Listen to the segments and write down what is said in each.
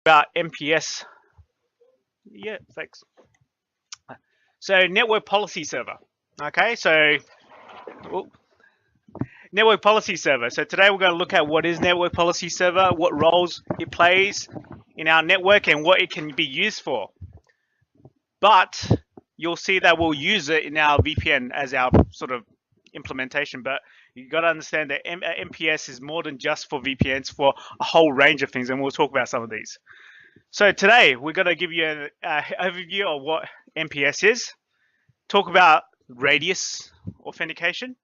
about MPS. Yeah, thanks. So network policy server. Okay, so oh, network policy server. So today we're going to look at what is network policy server, what roles it plays in our network, and what it can be used for. But you'll see that we'll use it in our VPN as our sort of implementation. But you got to understand that MPS is more than just for VPNs, for a whole range of things, and we'll talk about some of these. So today we're going to give you an overview of what MPS is, talk about radius authentication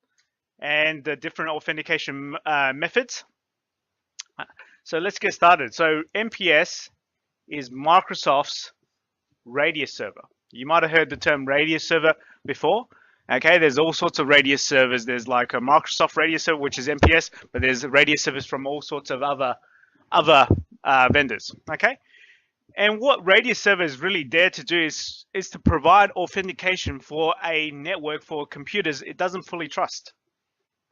and the different authentication methods. So let's get started. So MPS is Microsoft's radius server. You might have heard the term radius server before. Okay, there's all sorts of radius servers. There's like a Microsoft radius server, which is MPS, but there's radius servers from all sorts of other vendors. Okay, and what radius server is really there to do is to provide authentication for a network for computers it doesn't fully trust.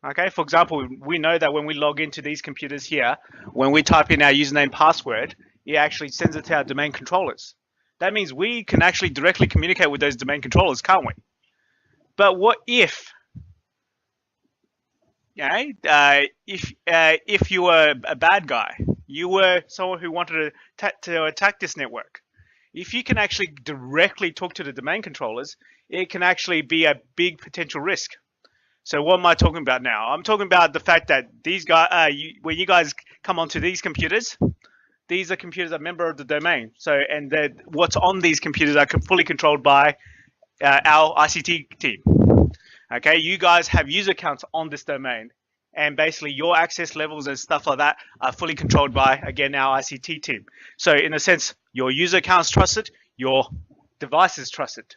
Okay, for example, we know that when we log into these computers here, when we type in our username password, it actually sends it to our domain controllers. That means we can actually directly communicate with those domain controllers, can't we? But what if, if you were a bad guy, you were someone who wanted to attack this network, if you can actually directly talk to the domain controllers, it can actually be a big potential risk. So what am I talking about now? I'm talking about the fact that these guys, when you guys come onto these computers, these are computers that are member of the domain. So, and what's on these computers are fully controlled by our ICT team. Okay, you guys have user accounts on this domain, and basically your access levels and stuff like that are fully controlled by, again, our ICT team. So in a sense, your user accounts trusted, your device is trusted.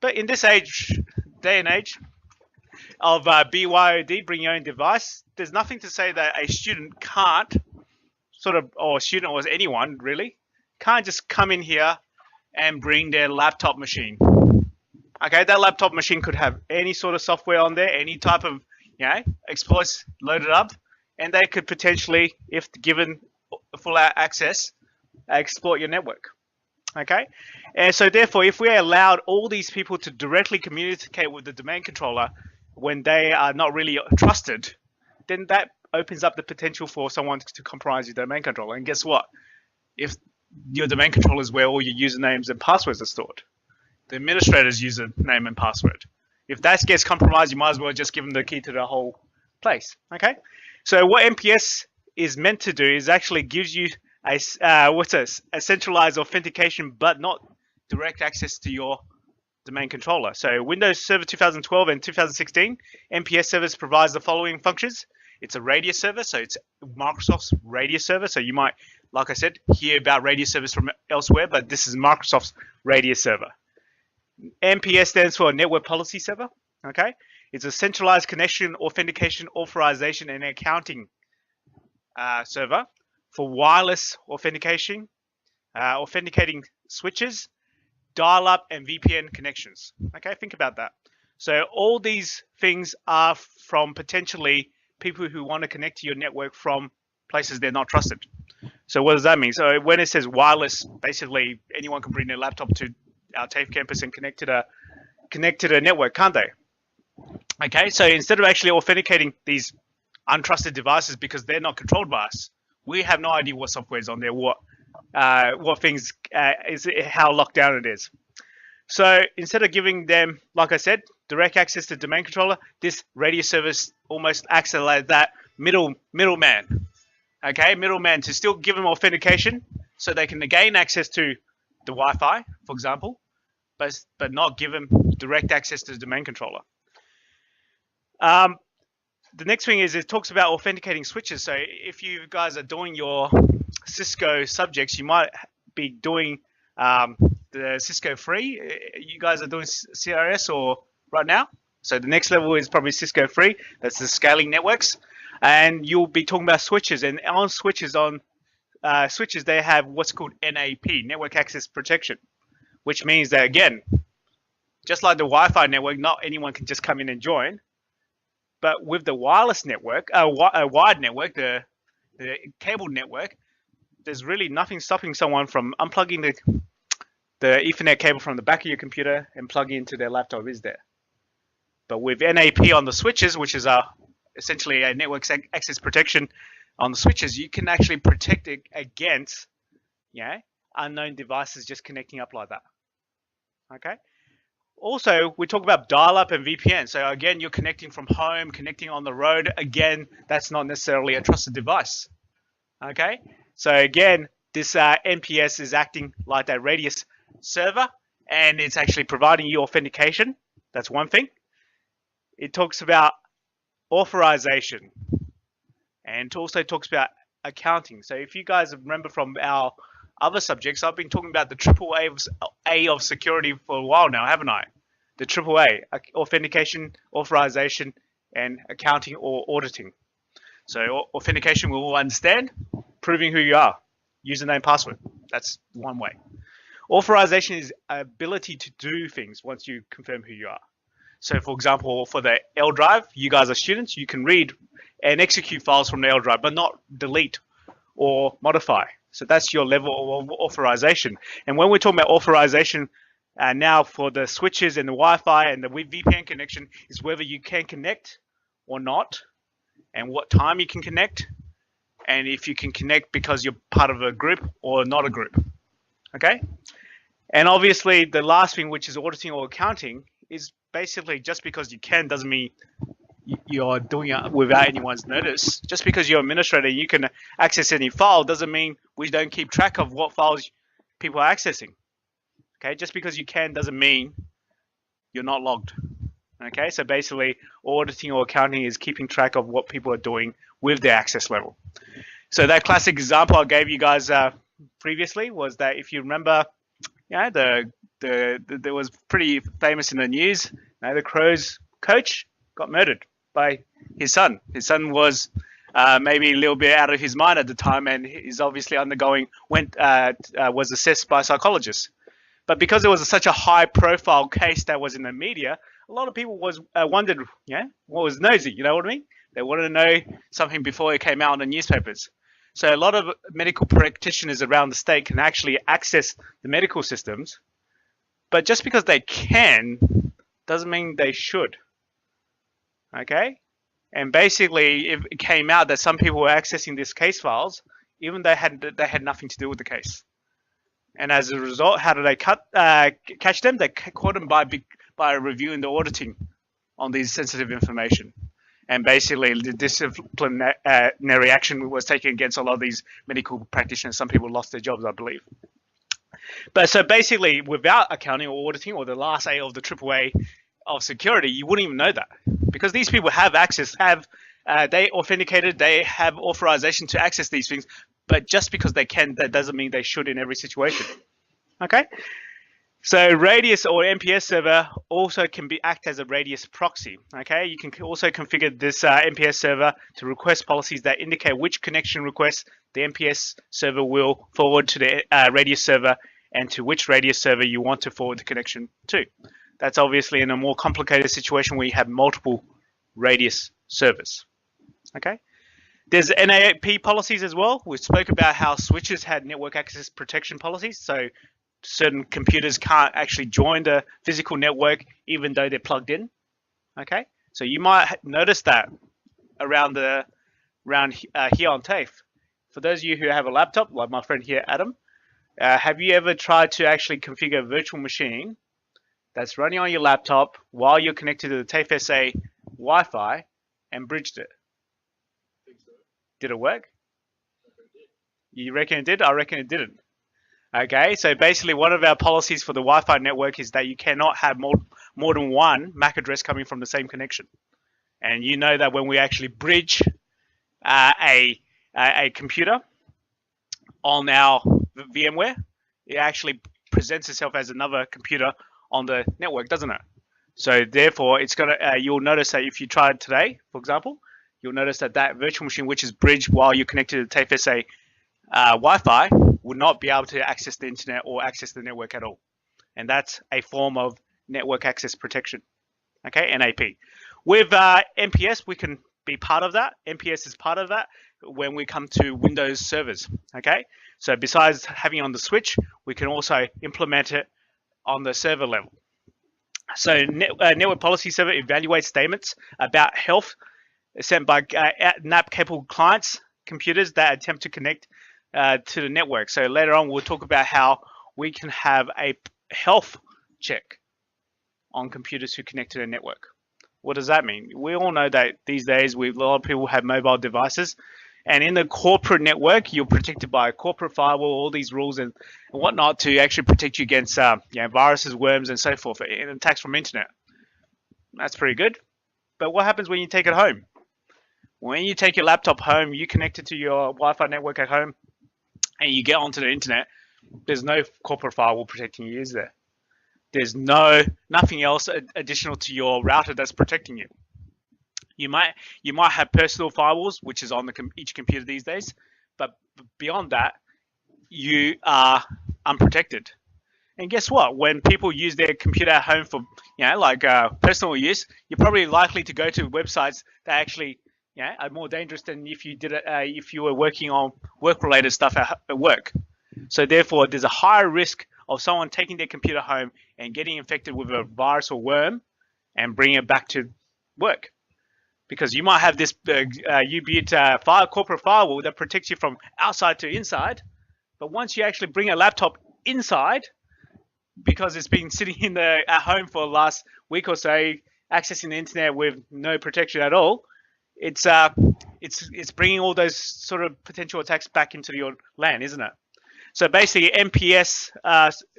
But in this day and age of BYOD, bring your own device, there's nothing to say that a student can't or a student or anyone really can't just come in here and bring their laptop machine. Okay, that laptop machine could have any sort of software on there, any type of exploits loaded up, and they could potentially, if given full access, exploit your network. Okay, and so therefore, if we allowed all these people to directly communicate with the domain controller when they are not really trusted, then that opens up the potential for someone to compromise your domain controller. And guess what? If your domain controller is where all your usernames and passwords are stored, the administrator's username and password. If that gets compromised, you might as well just give them the key to the whole place. Okay. So what MPS is meant to do is actually gives you a centralized authentication, but not direct access to your domain controller. So Windows Server 2012 and 2016, MPS service provides the following functions. It's a radius server, so it's Microsoft's radius server. So you might, like I said, hear about radius servers from elsewhere, but this is Microsoft's radius server. MPS stands for Network Policy Server. Okay, it's a centralized connection, authentication, authorization, and accounting server for wireless authentication, authenticating switches, dial-up, and VPN connections. Okay, think about that. So all these things are from potentially people who want to connect to your network from places they're not trusted. So what does that mean? So when it says wireless, basically anyone can bring their laptop to our TAFE campus and connect to the network, can't they? Okay, so instead of actually authenticating these untrusted devices because they're not controlled by us, we have no idea what software is on there, what things how locked down it is. So instead of giving them, like I said, direct access to domain controller, this radius service almost acts like that middleman. Okay, middleman to still give them authentication so they can gain access to the Wi-Fi, for example, but not give them direct access to the domain controller. The next thing is it talks about authenticating switches. So if you guys are doing your Cisco subjects, you might be doing the Cisco free. You guys are doing CRS or right now. So the next level is probably Cisco free. That's the scaling networks. And you'll be talking about switches. And on switches, they have what's called NAP, Network Access Protection, which means that, again, just like the Wi-Fi network, not anyone can just come in and join. But with the wireless network, a wired network, the cable network, there's really nothing stopping someone from unplugging the Ethernet cable from the back of your computer and plugging into their laptop, is there? But with NAP on the switches, which is essentially a network access protection on the switches, you can actually protect it against unknown devices just connecting up like that. Okay. Also, we talk about dial-up and VPN. So again, you're connecting from home, connecting on the road. Again, that's not necessarily a trusted device. Okay. So again, this NPS is acting like that radius server, and it's actually providing you authentication. That's one thing. It talks about authorization, and it also talks about accounting. So if you guys remember from our other subjects, I've been talking about the AAA of security for a while now, haven't I? The AAA, authentication, authorization, and accounting or auditing. So authentication, we will understand, proving who you are, username, password. That's one way. Authorization is ability to do things once you confirm who you are. So for example, for the L drive, you guys are students, you can read and execute files from the L drive, but not delete or modify. So that's your level of authorization. And when we're talking about authorization now for the switches and the Wi-Fi and the VPN connection, is whether you can connect or not, and what time you can connect, and if you can connect because you're part of a group or not a group. Okay? And obviously the last thing, which is auditing or accounting, is basically just because you can doesn't mean you're doing it without anyone's notice. Just because you're an administrator, you can access any file, doesn't mean we don't keep track of what files people are accessing. Okay, just because you can doesn't mean you're not logged. Okay, so basically auditing or accounting is keeping track of what people are doing with their access level. So that classic example I gave you guys previously was that, if you remember, there was pretty famous in the news. The Crows coach got murdered by his son. His son was maybe a little bit out of his mind at the time, and is obviously was assessed by psychologists. But because it was such a high-profile case that was in the media, a lot of people wondered, what was nosy, you know what I mean? They wanted to know something before it came out in the newspapers. So a lot of medical practitioners around the state can actually access the medical systems, but just because they can doesn't mean they should. Okay? And basically, it came out that some people were accessing these case files, even though they had nothing to do with the case. And as a result, how did they catch them? They caught them by reviewing the auditing on these sensitive information. And basically, the disciplinary action was taken against a lot of these medical practitioners. Some people lost their jobs, I believe. But so basically, without accounting or auditing, or the last A of the AAA of security, you wouldn't even know that, because these people have access, they authenticated, they have authorization to access these things. But just because they can, that doesn't mean they should in every situation. Okay. So Radius or MPS server also can act as a Radius proxy. Okay, you can also configure this MPS server to request policies that indicate which connection requests the MPS server will forward to the Radius server, and to which Radius server you want to forward the connection to. That's obviously in a more complicated situation where you have multiple Radius servers. Okay. There's NAP policies as well. We spoke about how switches had network access protection policies. So certain computers can't actually join the physical network even though they're plugged in. Okay, so you might notice that around here on TAFE. For those of you who have a laptop, like my friend here, Adam, have you ever tried to actually configure a virtual machine that's running on your laptop while you're connected to the TAFE SA Wi-Fi and bridged it? Did it work? You reckon it did? I reckon it didn't. Okay, so basically one of our policies for the Wi-Fi network is that you cannot have more than one MAC address coming from the same connection. And you know that when we actually bridge a computer on our VMware, it actually presents itself as another computer on the network, doesn't it? So therefore, it's gonna. You'll notice that if you try it today, for example, you'll notice that virtual machine, which is bridged while you're connected to the TAFE SA Wi-Fi, would not be able to access the internet or access the network at all. And that's a form of network access protection. Okay, NAP. With MPS, we can be part of that. MPS is part of that. when we come to Windows servers. Okay, so besides having it on the switch, we can also implement it on the server level. So network policy server evaluates statements about health sent by NAP-capable clients computers that attempt to connect to the network. So later on, we'll talk about how we can have a health check on computers who connect to the network. What does that mean? We all know that these days, a lot of people have mobile devices, and in the corporate network, you're protected by a corporate firewall, all these rules and whatnot to actually protect you against viruses, worms, and so forth, and attacks from internet. That's pretty good. But what happens when you take it home? When you take your laptop home, you connect it to your Wi-Fi network at home, and you get onto the internet, there's no corporate firewall protecting you, is there? There's nothing else additional to your router that's protecting you. You might have personal firewalls, which is on each computer these days, but beyond that, you are unprotected. And guess what? When people use their computer at home for personal use, you're probably likely to go to websites that actually are more dangerous than if you did it if you were working on work-related stuff at work. So therefore, there's a higher risk of someone taking their computer home and getting infected with a virus or worm and bringing it back to work. Because you might have this corporate firewall that protects you from outside to inside, but once you actually bring a laptop inside, because it's been sitting at home for the last week or so, accessing the internet with no protection at all, it's bringing all those sort of potential attacks back into your LAN, isn't it? So basically, MPS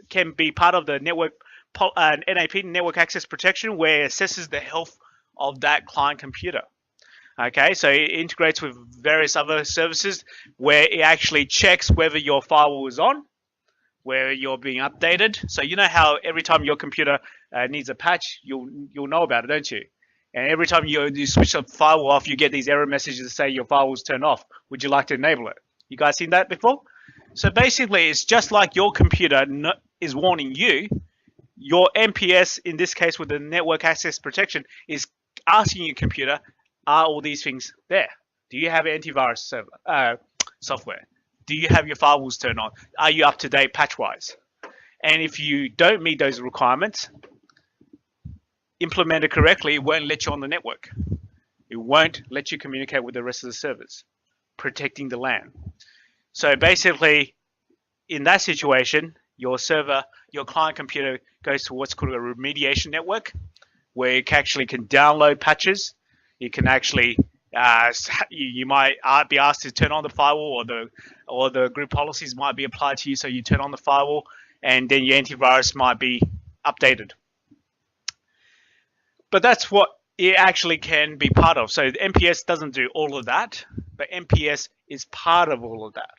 can be part of the network NAP, network access protection, where it assesses the health of that client computer. Okay, so it integrates with various other services where it actually checks whether your firewall is on, where you're being updated. So you know how every time your computer needs a patch, you'll know about it, don't you? And every time you switch the firewall off, you get these error messages that say your firewall's turned off. Would you like to enable it? You guys seen that before? So basically, it's just like your computer is warning you. Your MPS, in this case with the network access protection, is asking your computer, are all these things there? Do you have antivirus software? Do you have your firewalls turned on? Are you up to date patch-wise? And if you don't meet those requirements, implement it correctly, it won't let you on the network. It won't let you communicate with the rest of the servers, protecting the LAN. So basically, in that situation, your client computer goes to what's called a remediation network, where it actually can download patches. You can actually, you might be asked to turn on the firewall, or the group policies might be applied to you, so you turn on the firewall, and then your antivirus might be updated. But that's what it actually can be part of. So the MPS doesn't do all of that, but MPS is part of all of that.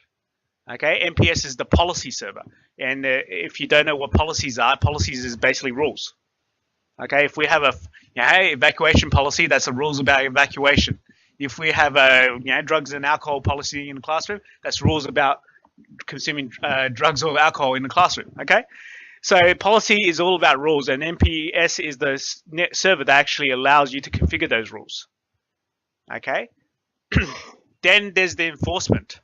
Okay, MPS is the policy server, and if you don't know what policies are, policies is basically rules. Okay, if we have a evacuation policy, that's the rules about evacuation. If we have a drugs and alcohol policy in the classroom, that's rules about consuming drugs or alcohol in the classroom. Okay, so policy is all about rules, and MPS is the net server that actually allows you to configure those rules. Okay, then there's the enforcement.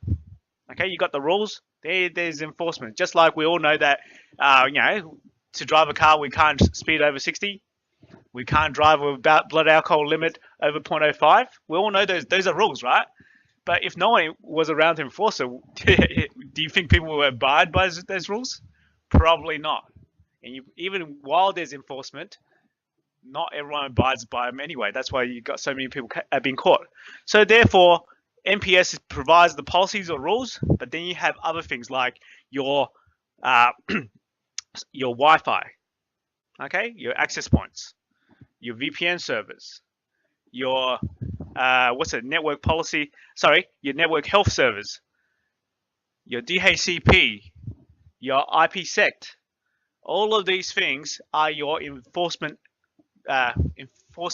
Okay, you got the rules. There's enforcement. Just like we all know that, to drive a car, we can't speed over 60. We can't drive with blood alcohol limit over 0.05. We all know those are rules, right? But if no one was around to enforce it, do you think people will abide by those rules? Probably not. And even while there's enforcement, not everyone abides by them anyway. That's why you got so many people have been caught. So therefore, MPS provides the policies or rules, but then you have other things like your Wi-Fi, okay, your access points, your VPN servers, your network policy, your network health servers, your DHCP, your IPsec. All of these things are your enforcement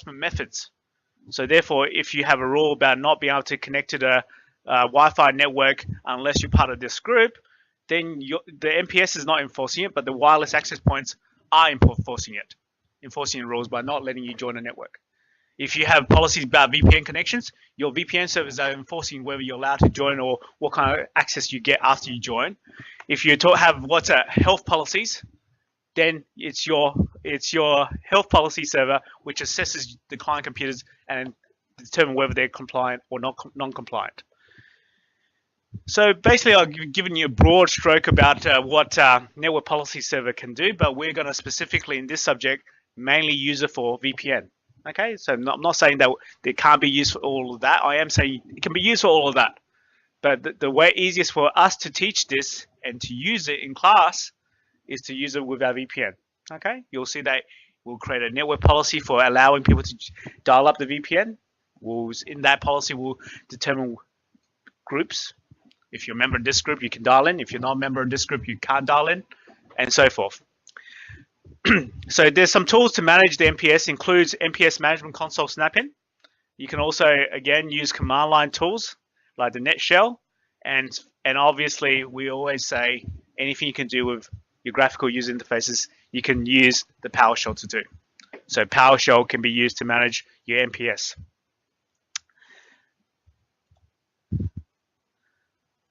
methods. So therefore, if you have a rule about not being able to connect to the Wi-Fi network unless you're part of this group, then the MPS is not enforcing it, but the wireless access points are enforcing the rules by not letting you join a network. If you have policies about VPN connections, your VPN servers are enforcing whether you're allowed to join or what kind of access you get after you join. If you have health policies, then it's your health policy server which assesses the client computers and determine whether they're compliant or not non-compliant. So basically, I've given you a broad stroke about what network policy server can do, but we're going to specifically in this subject mainly use it for VPN. Okay, so I'm not saying that it can't be used for all of that. I am saying it can be used for all of that. But the way easiest for us to teach this and to use it in class is to use it with our VPN. Okay, you'll see that we'll create a network policy for allowing people to dial up the VPN. In that policy, we'll determine groups. If you're a member of this group, you can dial in. If you're not a member of this group, you can't dial in, and so forth. So there's some tools to manage the MPS, includes MPS Management Console Snap-in. You can also, again, use command line tools like the net shell, and obviously we always say anything you can do with your graphical user interfaces, you can use the PowerShell to do. So PowerShell can be used to manage your MPS.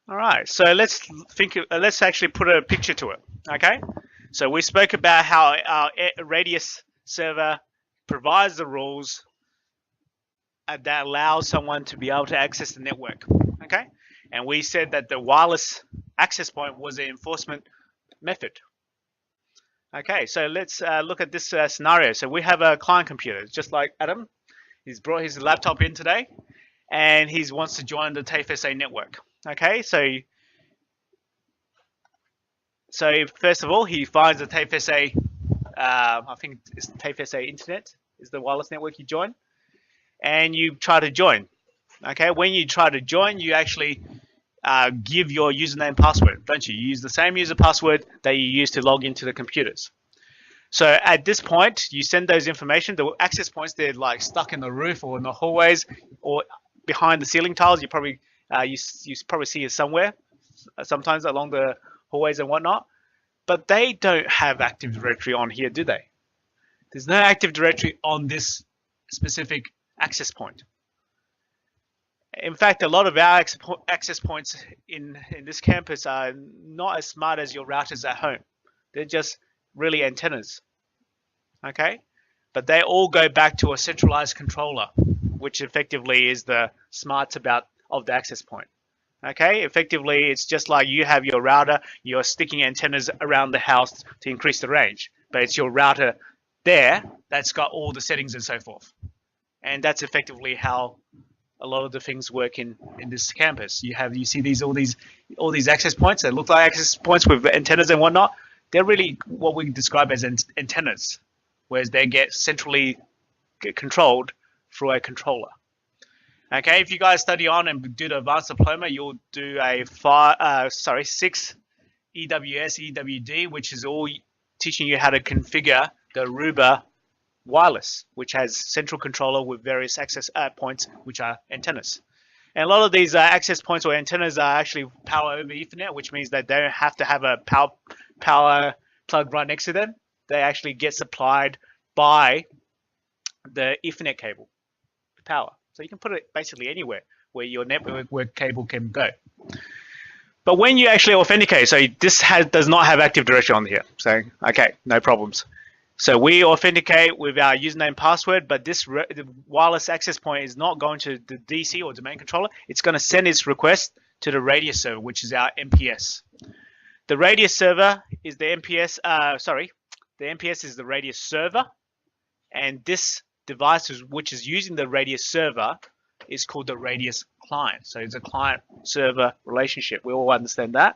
All right, so let's actually put a picture to it. Okay, so we spoke about how our Radius server provides the rules that allows someone to be able to access the network. Okay, and we said that the wireless access point was an enforcement method. Okay, so let's look at this scenario. So we have a client computer, just like Adam. He's brought his laptop in today, and he wants to join the TAFE-SA network. Okay, so first of all, he finds the TAFE-SA, I think it's TAFE-SA Internet is the wireless network you join, and you try to join. Okay, when you try to join, you actually give your username and password, don't you? You use the same user password that you use to log into the computers. So at this point, you send those information. The access points, they're like stuck in the roof or in the hallways or behind the ceiling tiles. You probably see it somewhere, sometimes along the hallways and whatnot. But they don't have Active Directory on here, do they? There's no Active Directory on this specific access point. In fact, a lot of our access points in this campus are not as smart as your routers at home. They're just really antennas, okay? But they all go back to a centralized controller, which effectively is the smarts of the access point. Okay, effectively, it's just like you have your router, you're sticking antennas around the house to increase the range, but it's your router there that's got all the settings and so forth. And that's effectively how a lot of the things work in this campus. You see all these access points that look like access points with antennas and whatnot. They're really what we describe as antennas, whereas they get centrally controlled through a controller. Okay, if you guys study on and do the advanced diploma, you'll do a 6 EWS EWD, which is all teaching you how to configure the Aruba wireless, which has central controller with various access points, which are antennas. And a lot of these access points or antennas are actually power over Ethernet, which means that they don't have to have a power plug right next to them. They actually get supplied by the Ethernet cable, the power. So you can put it basically anywhere where your network cable can go. But when you actually authenticate, so this does not have Active Directory on here. So, okay, no problems. So we authenticate with our username password, but the wireless access point is not going to the DC or domain controller. It's going to send its request to the Radius server, which is our MPS. The Radius server is the MPS, the MPS is the Radius server, and this device which is using the Radius server is called the Radius client. So it's a client-server relationship. We all understand that.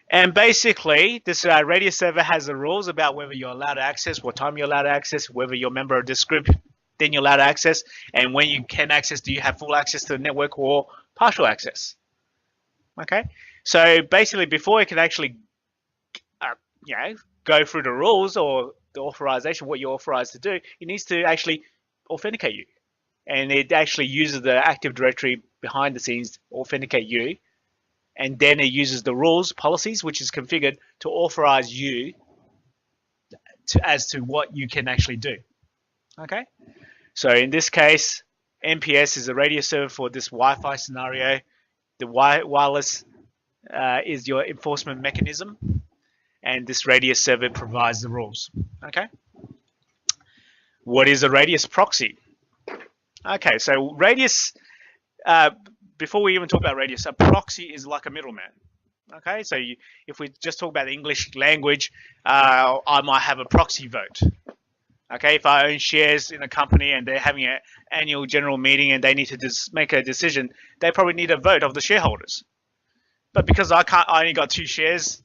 And basically, this Radius server has the rules about whether you're allowed to access, what time you're allowed to access, whether you're a member of this group, then you're allowed to access, and when you can access, do you have full access to the network or partial access? Okay, so basically, before it can actually, go through the rules or the authorization, what you're authorized to do, it needs to actually authenticate you, and it actually uses the Active Directory behind the scenes to authenticate you. And then it uses the rules, policies, which is configured to authorize you as to what you can actually do. Okay? So in this case, MPS is a radius server for this Wi-Fi scenario. The wireless is your enforcement mechanism, and this radius server provides the rules. Okay. What is a radius proxy? Okay, so radius, before we even talk about radius, a proxy is like a middleman. Okay, so if we just talk about the English language, I might have a proxy vote. Okay, if I own shares in a company and they're having an annual general meeting and they need to make a decision, they probably need a vote of the shareholders. But because I only got 2 shares,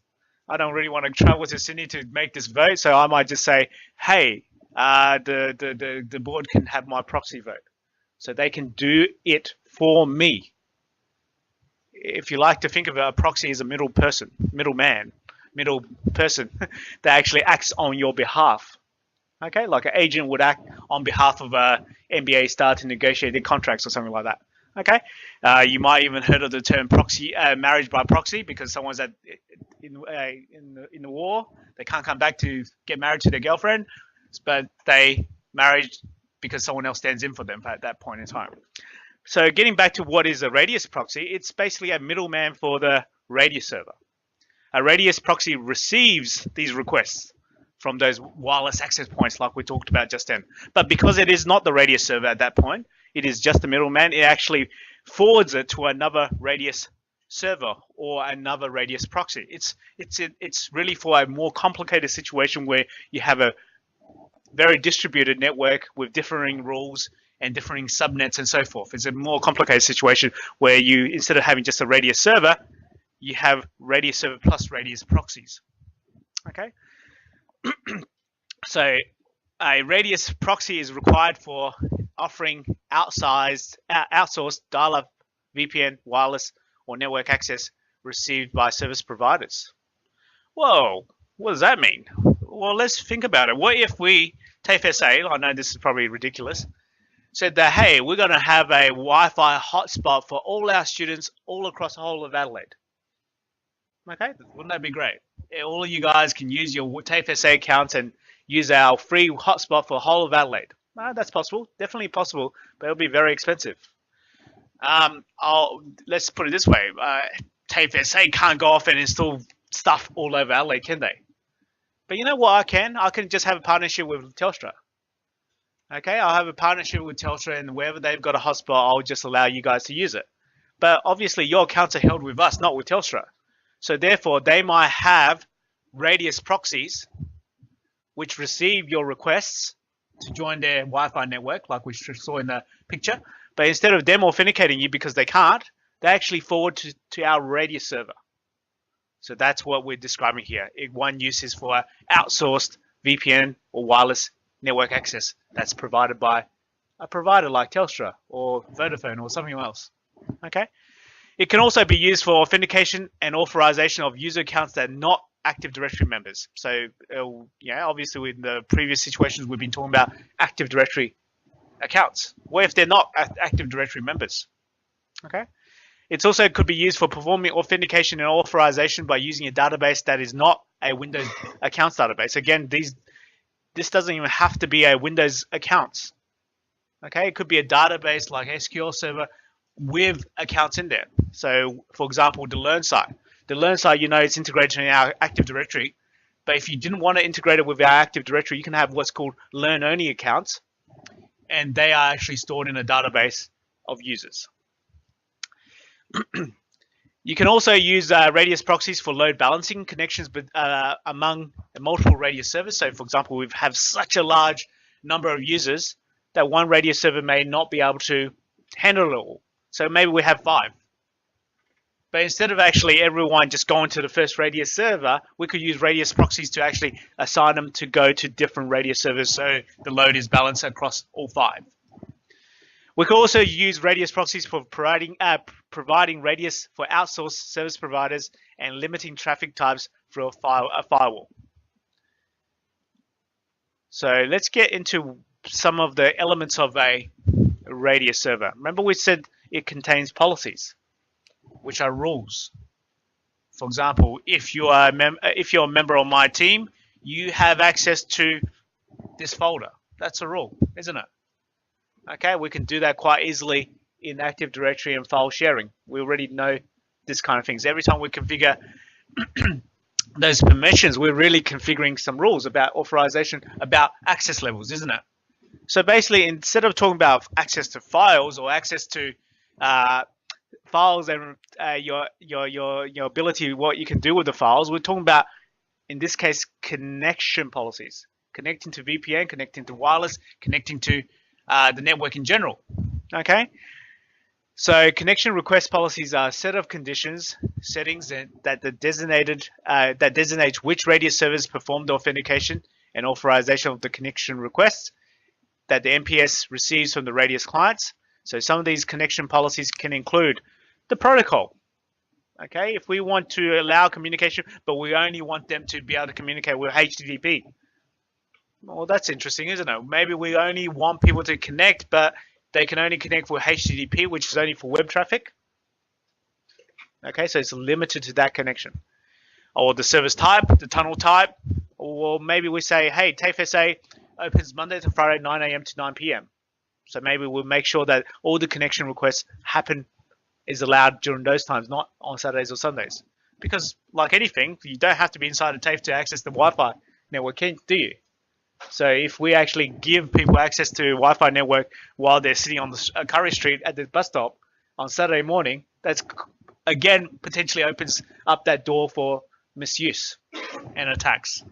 I don't really want to travel to Sydney to make this vote, so I might just say, hey, the board can have my proxy vote. So they can do it for me. If you like to think of a proxy as a middle person that actually acts on your behalf. Okay, like an agent would act on behalf of a MBA star to negotiate their contracts or something like that. Okay, you might even heard of the term proxy, marriage by proxy, because someone's in the war, they can't come back to get married to their girlfriend, but they married because someone else stands in for them at that point in time. So getting back to what is a radius proxy, it's basically a middleman for the radius server. A radius proxy receives these requests from those wireless access points like we talked about just then. But because it is not the radius server at that point, it is just the middleman, it actually forwards it to another radius server or another radius proxy. It's really for a more complicated situation where you have a very distributed network with differing rules and differing subnets and so forth. It's a more complicated situation where you, instead of having just a radius server, you have radius server plus radius proxies. Okay. So a radius proxy is required for offering outsourced dial-up, VPN, wireless, or network access received by service providers. Whoa, what does that mean? Well, let's think about it. What if we, TFSA, I know this is probably ridiculous, said that, hey, we're going to have a Wi-Fi hotspot for all our students all across the whole of Adelaide. Okay, wouldn't that be great? All of you guys can use your TFSA accounts and use our free hotspot for the whole of Adelaide. That's possible, definitely possible, but it'll be very expensive. Let's put it this way, TFSA can't go off and install stuff all over Adelaide, can they? But you know what I can? I can just have a partnership with Telstra. Okay, I'll have a partnership with Telstra, and wherever they've got a hotspot, I'll just allow you guys to use it. But obviously your accounts are held with us, not with Telstra. So therefore, they might have radius proxies which receive your requests to join their Wi-Fi network, like we saw in the picture. But instead of them authenticating you because they can't, they actually forward to our radius server. So that's what we're describing here. One use is for outsourced VPN or wireless network access that's provided by a provider like Telstra or Vodafone or something else. Okay. It can also be used for authentication and authorization of user accounts that are not Active Directory members. So, obviously in the previous situations, we've been talking about Active Directory accounts. What if they're not Active Directory members? Okay. It also could be used for performing authentication and authorization by using a database that is not a Windows accounts database. Again, this doesn't even have to be a Windows accounts. Okay, it could be a database like SQL Server with accounts in there. So, for example, the Learn site. The Learn site, it's integrated in our Active Directory. But if you didn't want to integrate it with our Active Directory, you can have what's called Learn-only accounts, and they are actually stored in a database of users. You can also use radius proxies for load balancing connections among multiple radius servers. So, for example, we have such a large number of users that one radius server may not be able to handle it all. So maybe we have 5. But instead of actually everyone just going to the first radius server, we could use radius proxies to actually assign them to go to different radius servers so the load is balanced across all 5. We could also use radius proxies for providing radius for outsourced service providers and limiting traffic types through a firewall. So let's get into some of the elements of a radius server. Remember we said it contains policies, which are rules. For example, if you're a member of my team, you have access to this folder. That's a rule, isn't it? Okay, we can do that quite easily in Active Directory and file sharing. We already know this kind of things. Every time we configure those permissions, we're really configuring some rules about authorization, about access levels, isn't it? So basically, instead of talking about access to files or access to uh, files and your ability, what you can do with the files, we're talking about, in this case, connection policies, connecting to VPN, connecting to wireless, connecting to the network in general. Okay. So connection request policies are a set of conditions, settings that designates which radius servers perform the authentication and authorization of the connection requests that the MPS receives from the radius clients. So some of these connection policies can include the protocol. Okay, if we want to allow communication, but we only want them to be able to communicate with HTTP. Well, that's interesting, isn't it? Maybe we only want people to connect, but they can only connect with HTTP, which is only for web traffic. Okay, so it's limited to that connection. Or the service type, the tunnel type, or maybe we say, hey, TAFE opens Monday to Friday, 9 a.m. to 9 p.m. So maybe we'll make sure that all the connection requests is allowed during those times, not on Saturdays or Sundays. Because like anything, you don't have to be inside a TAFE to access the Wi-Fi network, do you? So if we actually give people access to Wi-Fi network while they're sitting on the Curry Street at the bus stop on Saturday morning, that's again potentially opens up that door for misuse and attacks.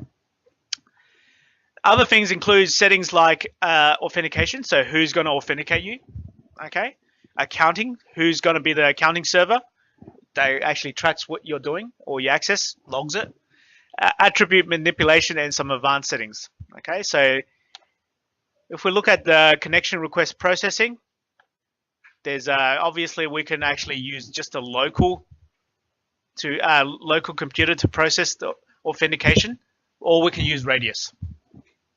Other things include settings like authentication, so who's going to authenticate you, okay? Accounting, who's going to be the accounting server that actually tracks what you're doing or your access, logs it. Attribute manipulation and some advanced settings. Okay, so if we look at the connection request processing, there's obviously we can actually use just a local computer to process the authentication, or we can use Radius.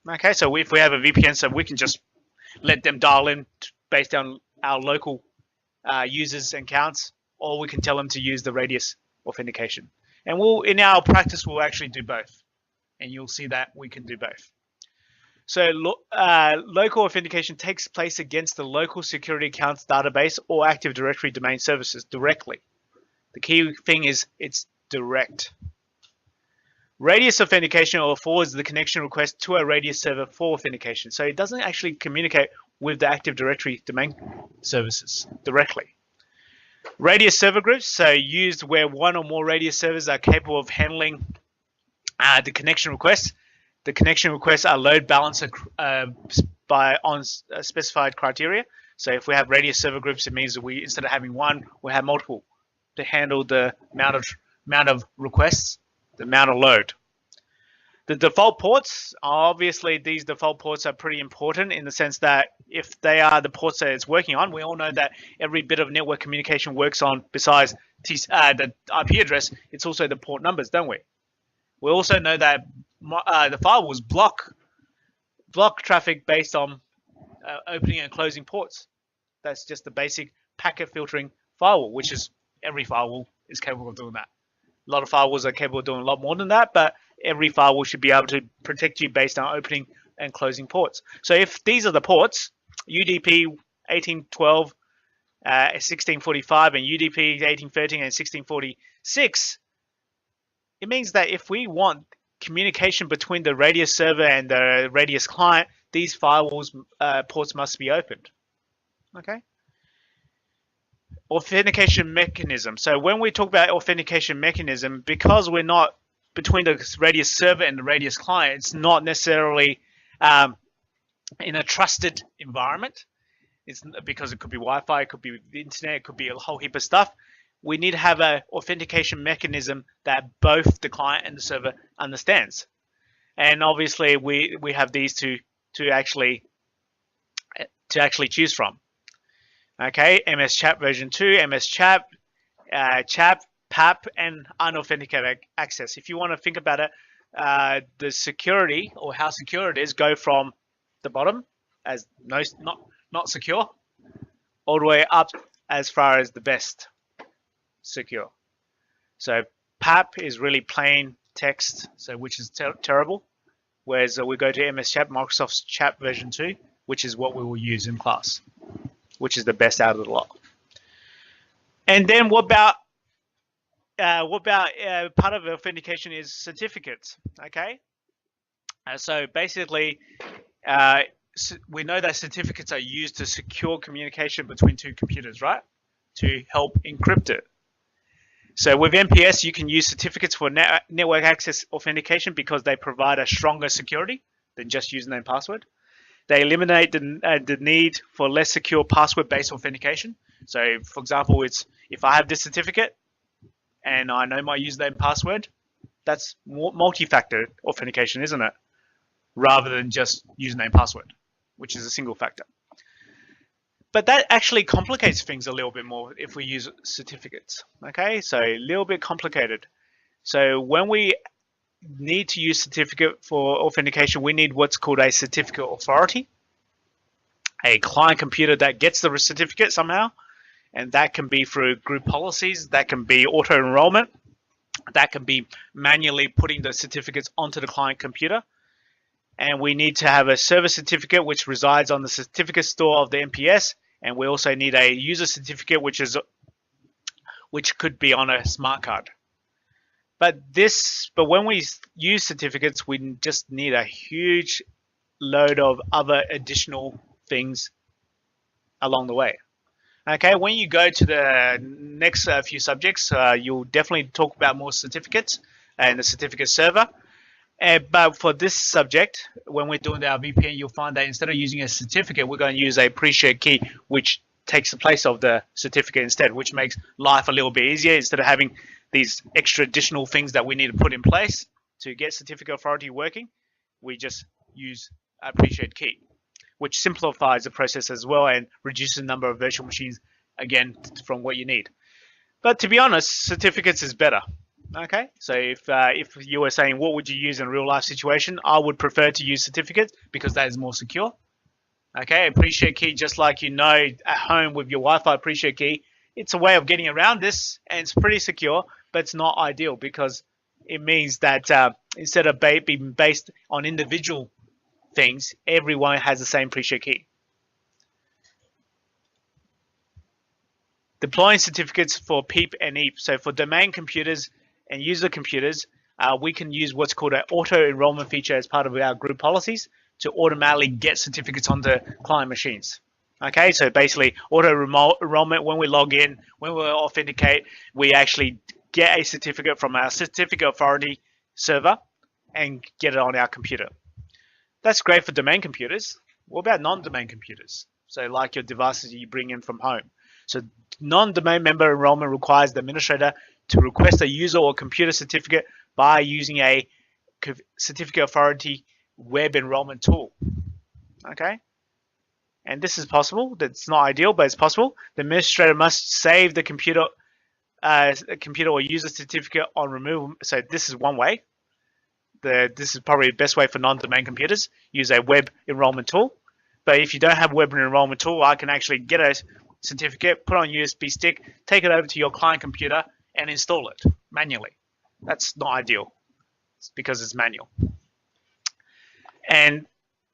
Okay, so if we have a VPN, so we can just let them dial in based on our local users and accounts, or we can tell them to use the Radius authentication. And in our practice, we'll actually do both. And you'll see that we can do both. So local authentication takes place against the local security accounts database or Active Directory domain services directly. The key thing is it's direct. Radius authentication forwards the connection request to a Radius server for authentication. So it doesn't actually communicate with the Active Directory domain services directly. Radius server groups, so used where one or more Radius servers are capable of handling the connection requests. The connection requests are load balanced on specified criteria. So if we have Radius server groups, it means that instead of having one, we have multiple to handle the amount of requests, the amount of load. The default ports, obviously these default ports are pretty important in the sense that if they are the ports that it's working on, we all know that every bit of network communication works on, besides the IP address, it's also the port numbers, don't we? We also know that the firewalls block traffic based on opening and closing ports. That's just the basic packet filtering firewall, which is every firewall is capable of doing that. A lot of firewalls are capable of doing a lot more than that, but every firewall should be able to protect you based on opening and closing ports. So if these are the ports, UDP 1812, 1645, and UDP 1813 and 1646, it means that if we want communication between the Radius server and the Radius client, these firewalls ports must be opened. Okay. Authentication mechanism. So when we talk about authentication mechanism, because we're not between the Radius server and the Radius client, it's not necessarily in a trusted environment. It's because it could be Wi-Fi, it could be the internet, it could be a whole heap of stuff. We need to have an authentication mechanism that both the client and the server understands. And obviously we have these to actually choose from. Okay, MS Chat version 2, MS Chat, Chat, PAP, and unauthenticated access. If you want to think about it, the security or how secure it is go from the bottom as not secure, all the way up as far as the best secure. So PAP is really plain text, so which is terrible. Whereas we go to MS Chat, Microsoft's Chat version 2, which is what we will use in class, which is the best out of the lot. And then what about part of authentication is certificates, okay? So basically, we know that certificates are used to secure communication between two computers, right? To help encrypt it. So with MPS, you can use certificates for network access authentication because they provide a stronger security than just username and password. They eliminate the need for less secure password-based authentication. So for example, it's if I have this certificate and I know my username and password, that's multi-factor authentication, isn't it? Rather than just username and password, which is a single factor. But that actually complicates things a little bit more if we use certificates, okay? So a little bit complicated. So when we need to use certificate for authentication, we need what's called a certificate authority, a client computer that gets the certificate somehow, and that can be through group policies, that can be auto enrollment, that can be manually putting the certificates onto the client computer. And we need to have a server certificate which resides on the certificate store of the MPS, and we also need a user certificate which could be on a smart card. But when we use certificates, we just need a huge load of other additional things along the way. Okay, when you go to the next few subjects, you'll definitely talk about more certificates and the certificate server. But for this subject, when we're doing our VPN, you'll find that instead of using a certificate, we're going to use a pre-shared key, which takes the place of the certificate instead, which makes life a little bit easier. Instead of having these extra additional things that we need to put in place to get certificate authority working, we just use a pre-shared key, which simplifies the process as well and reduces the number of virtual machines, again, from what you need. But to be honest, certificates is better. Okay, so if you were saying what would you use in a real life situation, I would prefer to use certificates because that is more secure. Okay, a pre-shared key, just like you know at home with your Wi-Fi pre-shared key, it's a way of getting around this and it's pretty secure, but it's not ideal because it means that instead of being based on individual things, everyone has the same pre-shared key. Deploying certificates for PEEP and EAP. So for domain computers and user computers, we can use what's called an auto enrollment feature as part of our group policies to automatically get certificates onto client machines. Okay, so basically auto enrollment, when we log in, when we authenticate, we actually get a certificate from our certificate authority server and get it on our computer. That's great for domain computers. What about non-domain computers? So like your devices you bring in from home. So non-domain member enrollment requires the administrator to request a user or computer certificate by using a certificate authority web enrollment tool. Okay, and this is possible. That's not ideal, but it's possible. The administrator must save the computer or user certificate on removal. So this is one way. This is probably the best way for non-domain computers. Use a web enrollment tool. But if you don't have a web enrollment tool, I can actually get a certificate, put on a USB stick, take it over to your client computer, and install it manually. That's not ideal because it's manual. And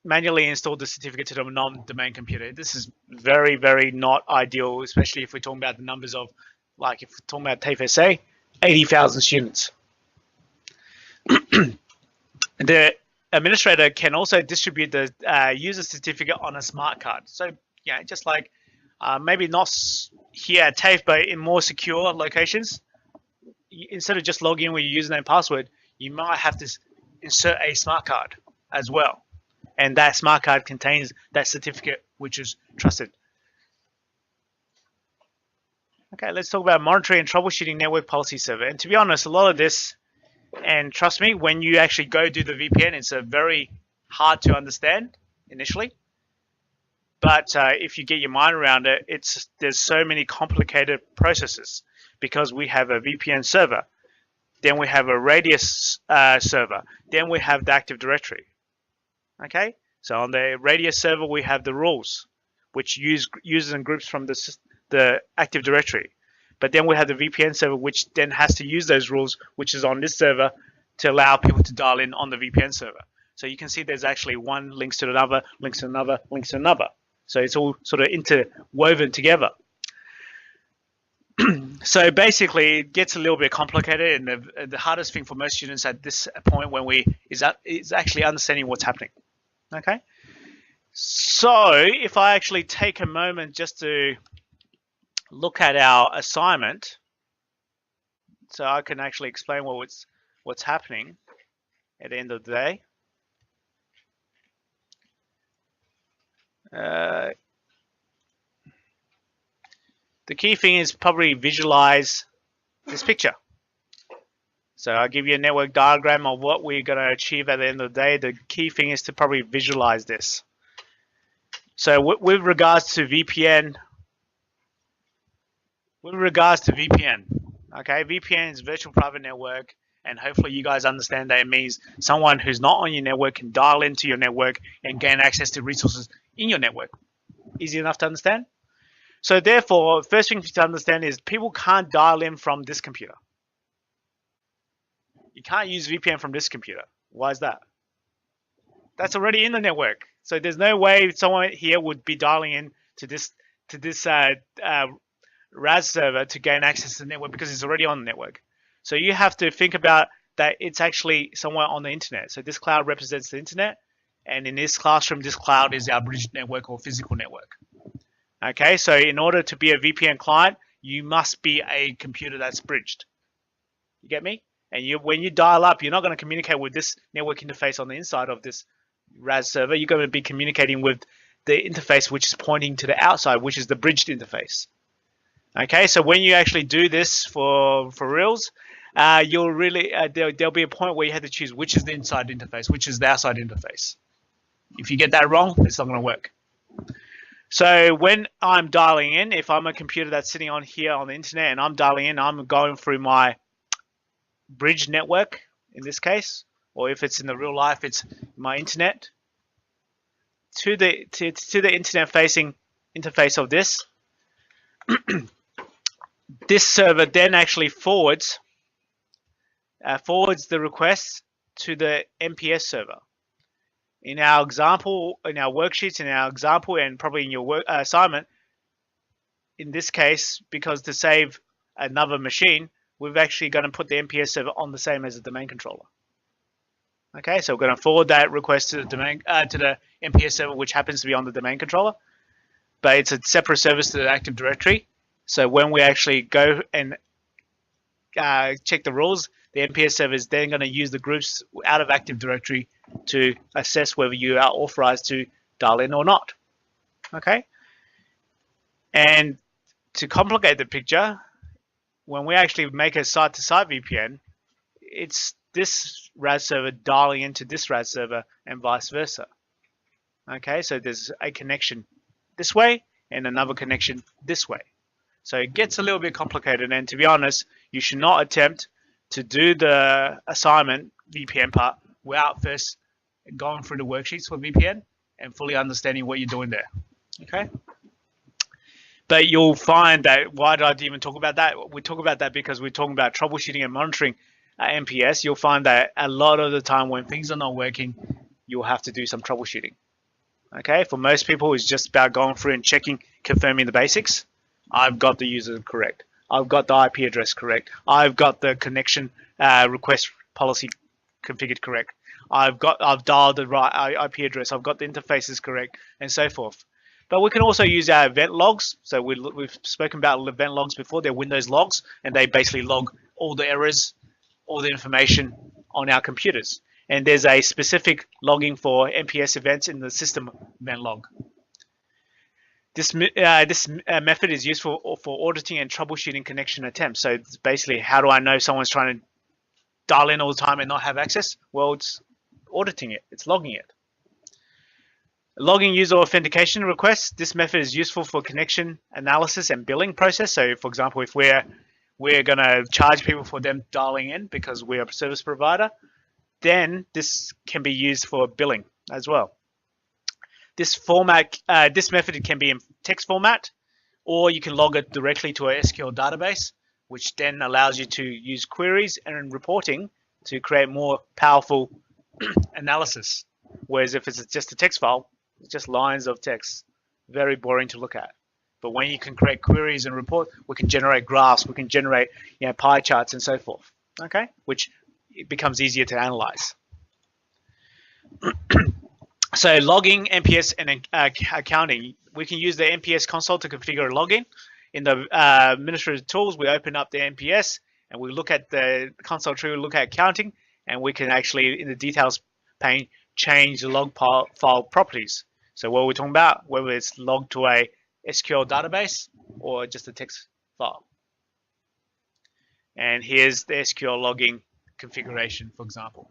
manually install the certificate to the non-domain computer. This is very, very not ideal, especially if we're talking about the numbers of, like if we're talking about TAFE SA, 80,000 students. The administrator can also distribute the user certificate on a smart card. So yeah, just like maybe not here at TAFE, but in more secure locations, instead of just logging in with your username and password, you might have to insert a smart card as well. And that smart card contains that certificate, which is trusted. Okay, let's talk about monitoring and troubleshooting network policy server. And to be honest, a lot of this, and trust me, when you actually go do the VPN, it's a very hard to understand initially. But if you get your mind around it, there's so many complicated processes because we have a VPN server, then we have a radius server, then we have the Active Directory. Okay, so on the radius server we have the rules, which use users and groups from the Active Directory. But then we have the VPN server, which then has to use those rules, which is on this server, to allow people to dial in on the VPN server. So you can see there's actually one links to another, links to another, links to another. So it's all sort of interwoven together. So basically, it gets a little bit complicated, and the hardest thing for most students at this point is actually understanding what's happening. Okay. So if I actually take a moment just to look at our assignment, so I can actually explain what's happening at the end of the day. The key thing is probably visualize this picture. So I'll give you a network diagram of what we're going to achieve at the end of the day. The key thing is to probably visualize this. So with regards to VPN, okay, VPN is virtual private network, and hopefully you guys understand that it means someone who's not on your network can dial into your network and gain access to resources in your network. Easy enough to understand? So therefore, first thing to understand is people can't dial in from this computer. You can't use VPN from this computer. Why is that? That's already in the network. So there's no way someone here would be dialing in to this RAS server to gain access to the network because it's already on the network. So you have to think about that it's actually somewhere on the internet. So this cloud represents the internet, and in this classroom, this cloud is our bridged network or physical network. Okay, so in order to be a VPN client, you must be a computer that's bridged. You get me? And when you dial up, you're not going to communicate with this network interface on the inside of this RAS server. You're going to be communicating with the interface which is pointing to the outside, which is the bridged interface. Okay, so when you actually do this for reals, you'll really there'll be a point where you have to choose which is the inside interface, which is the outside interface. If you get that wrong, it's not going to work. So when I'm dialing in, if I'm a computer that's sitting on here on the internet and I'm dialing in, I'm going through my bridge network in this case, or if it's in the real life, it's my internet to the internet facing interface of this. This server then actually forwards the request to the MPS server. In our example, in our worksheets, in our example, and probably in your work assignment, in this case, because to save another machine, we're actually going to put the MPS server on the same as the domain controller. Okay, so we're going to forward that request to the domain to the MPS server, which happens to be on the domain controller, but it's a separate service to the Active Directory. So when we actually go and check the rules, the MPS server is then going to use the groups out of Active Directory to assess whether you are authorized to dial in or not. Okay? And to complicate the picture, when we actually make a site-to-site VPN, it's this RAS server dialing into this RAS server and vice versa. Okay, so there's a connection this way and another connection this way. So it gets a little bit complicated, and to be honest, you should not attempt to do the assignment VPN part without first going through the worksheets for VPN and fully understanding what you're doing there. Okay? But you'll find that, why did I even talk about that? We talk about that because we're talking about troubleshooting and monitoring MPS. You'll find that a lot of the time when things are not working, you'll have to do some troubleshooting. Okay? For most people, it's just about going through and checking, confirming the basics. I've got the user correct. I've got the IP address correct. I've got the connection request policy configured correct. I've dialed the right IP address. I've got the interfaces correct, and so forth. But we can also use our event logs. So we've spoken about event logs before. They're Windows logs, and they basically log all the errors, all the information on our computers. And there's a specific logging for MPS events in the system event log. This method is useful for auditing and troubleshooting connection attempts. So it's basically, how do I know someone's trying to dial in all the time and not have access? Well, it's auditing it. It's logging it. Logging user authentication requests. This method is useful for connection analysis and billing process. So, for example, if we're going to charge people for them dialing in because we're a service provider, then this can be used for billing as well. This method can be in text format, or you can log it directly to a SQL database, which then allows you to use queries and reporting to create more powerful analysis Whereas if it's just a text file, it's just lines of text, very boring to look at. But when you can create queries and reports, we can generate graphs, we can generate pie charts and so forth. Okay, which it becomes easier to analyze. So logging, MPS, and accounting, we can use the MPS console to configure login. In the administrative tools, we open up the MPS and we look at the console tree, we look at accounting, and we can actually, in the details pane, change the log file properties. So what we're talking about, whether it's logged to a SQL database or just a text file. And here's the SQL logging configuration, for example.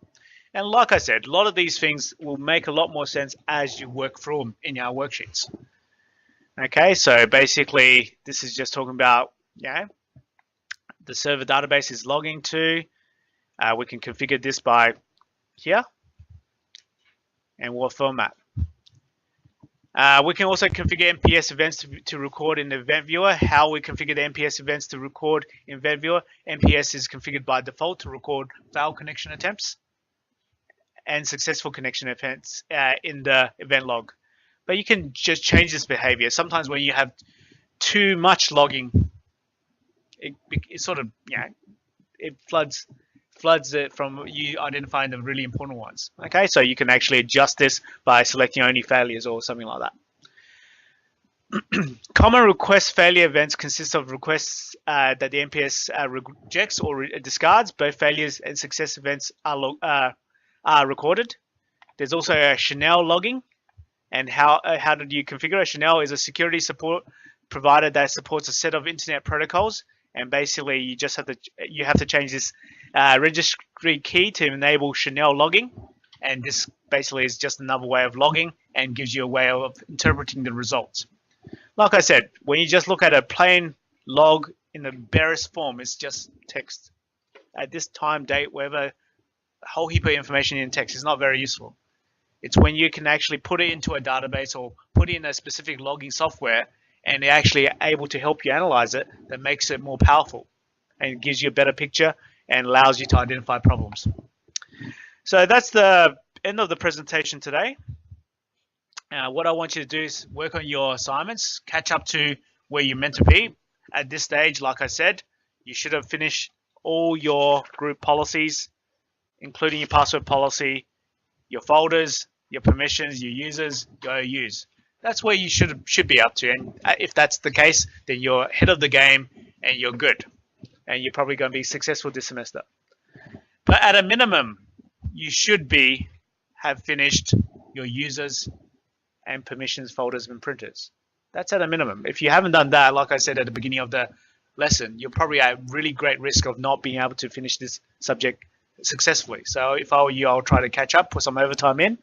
And like I said, a lot of these things will make a lot more sense as you work through them in our worksheets. Okay, so basically, this is just talking about, the server database is logging to. We can configure this by here and what format. We can also configure MPS events to record in the event viewer. How we configure the MPS events to record in event viewer. MPS is configured by default to record failed connection attempts and successful connection attempts in the event log. But you can just change this behavior. Sometimes when you have too much logging, it sort of, it floods it from you identifying the really important ones. Okay, so you can actually adjust this by selecting only failures or something like that. Common request failure events consist of requests that the MPS rejects or discards. Both failures and success events are recorded. There's also a Chanel logging. And how did you configure it? Chanel is a security support provider that supports a set of internet protocols. And basically, you have to change this registry key to enable Chanel logging. And this basically is just another way of logging and gives you a way of interpreting the results. Like I said, when you just look at a plain log in the barest form, it's just text. At this time, date, whatever, a whole heap of information in text is not very useful. It's when you can actually put it into a database or put in a specific logging software and they're actually able to help you analyze it that makes it more powerful and gives you a better picture and allows you to identify problems. So that's the end of the presentation today. What I want you to do is work on your assignments, catch up to where you're meant to be. At this stage, like I said, you should have finished all your group policies, including your password policy, your folders, your permissions, your users, your OUs. That's where you should be up to. And if that's the case, then you're ahead of the game and you're good. And you're probably going to be successful this semester. But at a minimum, you should have finished your users and permissions, folders, and printers. That's at a minimum. If you haven't done that, like I said at the beginning of the lesson, you're probably at really great risk of not being able to finish this subject successfully. So if I were you, I'll try to catch up, put some overtime in,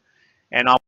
and I'll